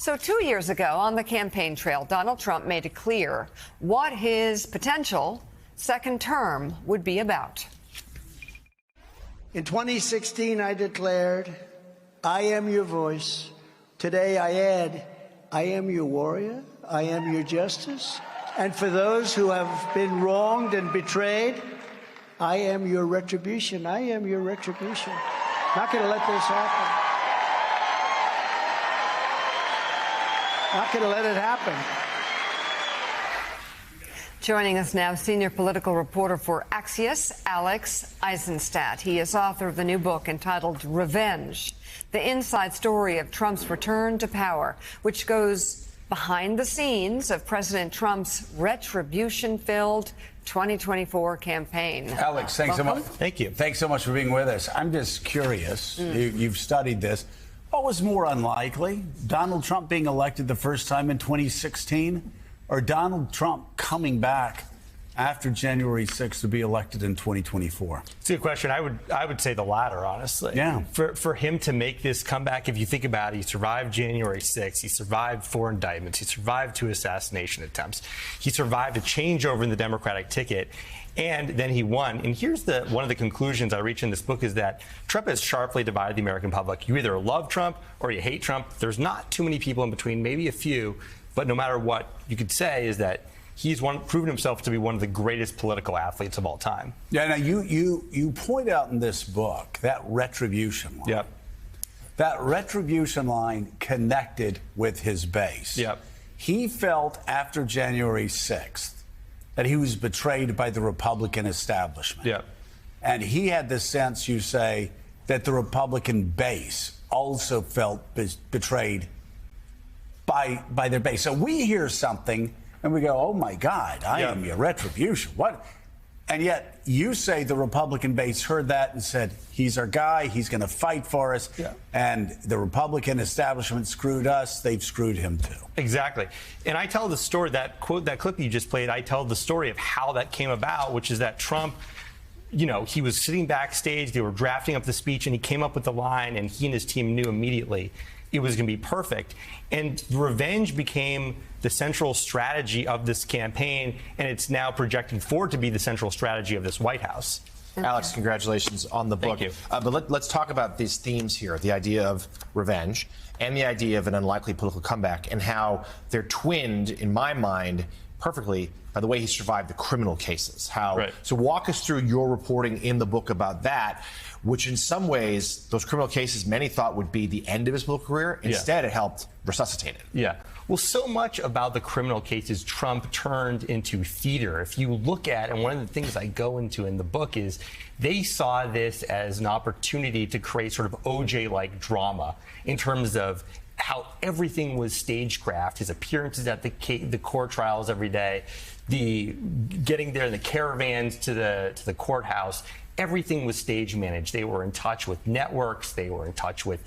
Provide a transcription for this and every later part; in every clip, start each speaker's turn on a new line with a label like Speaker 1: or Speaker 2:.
Speaker 1: So 2 years ago on the campaign trail, Donald Trump made it clear what his potential second term would be about.
Speaker 2: In 2016, I declared, I am your voice. Today I add, I am your warrior. I am your justice. And for those who have been wronged and betrayed, I am your retribution. I am your retribution. Not going to let this happen. Not going to let it happen.
Speaker 1: Joining us now, senior political reporter for Axios, Alex Eisenstadt. He is author of the new book entitled Revenge, the inside story of Trump's return to power, which goes behind the scenes of President Trump's retribution-filled 2024 campaign.
Speaker 3: Alex, thanks so much.
Speaker 4: Thank you.
Speaker 3: Thanks so much for being with us. I'm just curious. You've studied this. What was more unlikely? Donald Trump being elected the first time in 2016 or Donald Trump coming back after January 6th to be elected in 2024?
Speaker 4: It's a good question. I would say the latter, honestly.
Speaker 3: Yeah.
Speaker 4: For him to make this comeback, if you think about it, he survived January 6th. He survived 4 indictments. He survived 2 assassination attempts. He survived a changeover in the Democratic ticket. And then he won. And here's one of the conclusions I reach in this book is that Trump has sharply divided the American public. You either love Trump or you hate Trump. There's not too many people in between, maybe a few. But no matter what you could say is that he's proven himself to be one of the greatest political athletes of all time.
Speaker 3: Yeah, now you point out in this book that retribution line.
Speaker 4: Yep.
Speaker 3: That retribution line connected with his base.
Speaker 4: Yep.
Speaker 3: He felt after January 6th that he was betrayed by the Republican establishment.
Speaker 4: Yep.
Speaker 3: And he had the sense, you say, that the Republican base also felt betrayed by their base. So we hear something and we go, oh, my God, I am your retribution. What? And yet you say the Republican base heard that and said, he's our guy. He's going to fight for us.
Speaker 4: Yeah.
Speaker 3: And the Republican establishment screwed us. They've screwed him, too.
Speaker 4: Exactly. And I tell the story, that clip you just played, I tell the story of how that came about, which is that Trump, he was sitting backstage. They were drafting up the speech, and he came up with the line, and he and his team knew immediately it was going to be perfect. And revenge became the central strategy of this campaign, and it's now projected forward to be the central strategy of this White House.
Speaker 5: Okay. Alex, congratulations on the book.
Speaker 4: Thank you.
Speaker 5: But let's talk about these themes here, the idea of revenge and the idea of an unlikely political comeback and how they're twinned, in my mind, perfectly by the way he survived the criminal cases. So walk us through your reporting in the book about that, which in some ways, those criminal cases many thought would be the end of his political career. Instead, it helped resuscitate it.
Speaker 4: Yeah. Well, so much about the criminal cases Trump turned into theater. If you look at, and one of the things I go into in the book is they saw this as an opportunity to create sort of OJ-like drama in terms of how everything was stagecraft, his appearances at the court trials every day, the getting there in the caravans to the courthouse. Everything was stage managed. They were in touch with networks. They were in touch with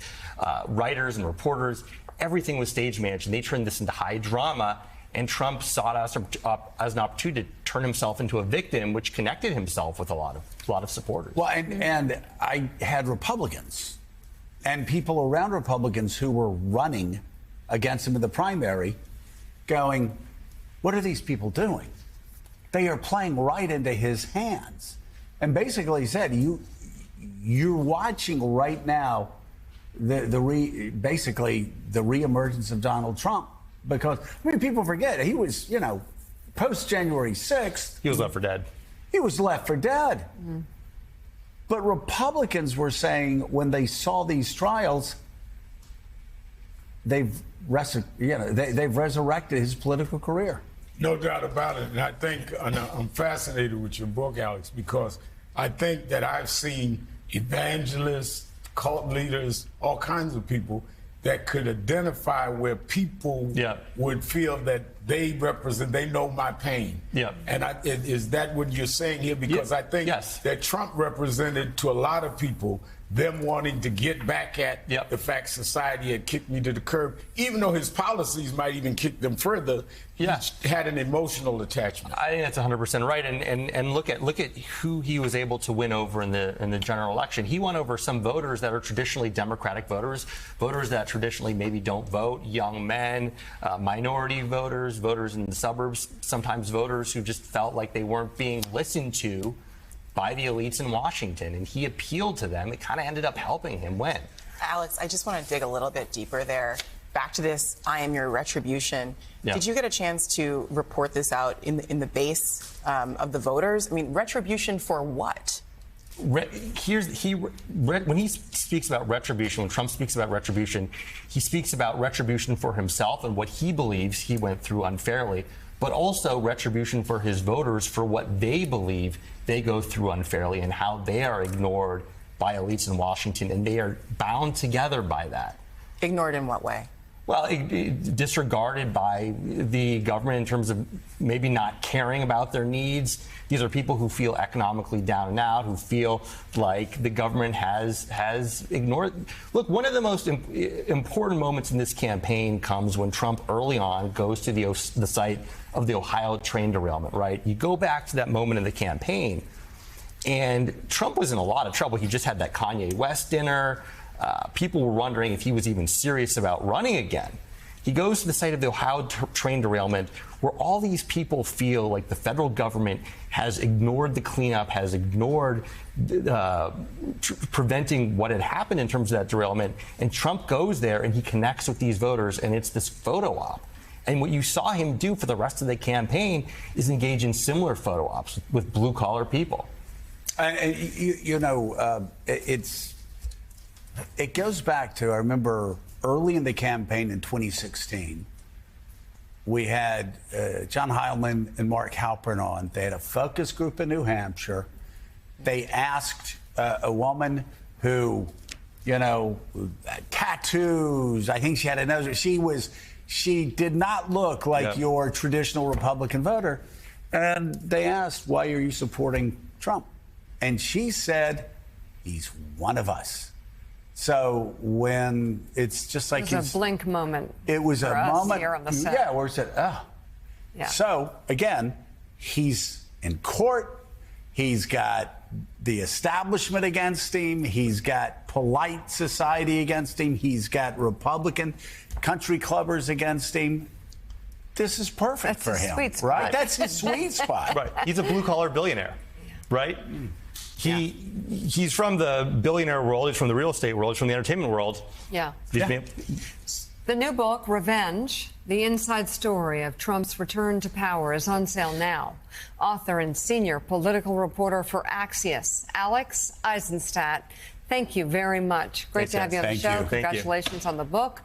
Speaker 4: writers and reporters. Everything was stage managed, and they turned this into high drama. And Trump sought us as an opportunity to turn himself into a victim, which connected himself with a lot of supporters.
Speaker 3: Well, and I had Republicans and people around Republicans who were running against him in the primary going, what are these people doing? They are playing right into his hands. And basically he said, you're watching right now basically the reemergence of Donald Trump. Because, people forget, he was, post-January 6th.
Speaker 4: He was left for dead.
Speaker 3: He was left for dead. Mm-hmm. But Republicans were saying when they saw these trials, they've resurrected his political career.
Speaker 6: No doubt about it. And I think I'm fascinated with your book, Alex, because I think that I've seen evangelists, cult leaders, all kinds of people that could identify where people would feel that they know my pain. Yeah. And is that what you're saying here? Because I think that Trump represented to a lot of people them wanting to get back at
Speaker 4: Yep.
Speaker 6: the fact society had kicked me to the curb, even though his policies might even kick them further.
Speaker 4: Yeah.
Speaker 6: He had an emotional attachment.
Speaker 4: I think that's 100% right. And look at who he was able to win over in the general election. He won over some voters that are traditionally Democratic voters that traditionally maybe don't vote, young men, minority voters, voters in the suburbs, sometimes voters who just felt like they weren't being listened to by the elites in Washington. And he appealed to them. It kind of ended up helping him win.
Speaker 7: Alex, I just want to dig a little bit deeper there. Back to this, I am your retribution.
Speaker 4: Yeah.
Speaker 7: Did you get a chance to report this out in the base of the voters? I mean, retribution for what?
Speaker 4: When he speaks about retribution, when Trump speaks about retribution, he speaks about retribution for himself and what he believes he went through unfairly, but also retribution for his voters for what they believe they go through unfairly and how they are ignored by elites in Washington, and they are bound together by that.
Speaker 7: Ignored in what way?
Speaker 4: Well, disregarded by the government in terms of maybe not caring about their needs. These are people who feel economically down and out, who feel like the government has ignored. Look, one of the most important moments in this campaign comes when Trump early on goes to the site of the Ohio train derailment, right? You go back to that moment in the campaign, and Trump was in a lot of trouble. He just had that Kanye West dinner. People were wondering if he was even serious about running again. He goes to the site of the Ohio train derailment where all these people feel like the federal government has ignored the cleanup, has ignored preventing what had happened in terms of that derailment. And Trump goes there and he connects with these voters, and it's this photo op. And what you saw him do for the rest of the campaign is engage in similar photo ops with blue-collar people.
Speaker 3: It goes back to, I remember early in the campaign in 2016, we had John Heilman and Mark Halperin on. They had a focus group in New Hampshire. They asked a woman who, tattoos, I think she had a nose. She did not look like your traditional Republican voter. And they asked, why are you supporting Trump? And she said, he's one of us. So when it's just like
Speaker 1: it was a blink moment.
Speaker 3: It was a moment
Speaker 1: here on the set.
Speaker 3: Yeah, where it said, oh.
Speaker 1: Yeah.
Speaker 3: So again, he's in court. He's got the establishment against him. He's got polite society against him. He's got Republican country clubbers against him. This is perfect for him,
Speaker 1: sweet spot.
Speaker 3: right? That's his sweet spot.
Speaker 4: Right. He's a blue-collar billionaire, right? He's from the billionaire world. He's from the real estate world. He's from the entertainment world.
Speaker 1: Yeah.
Speaker 3: Yeah.
Speaker 1: The new book, Revenge, the inside story of Trump's return to power, is on sale now. Author and senior political reporter for Axios, Alex Eisenstadt, thank you very much. Great to have you on the show.
Speaker 3: Thank you.
Speaker 1: Congratulations on the book.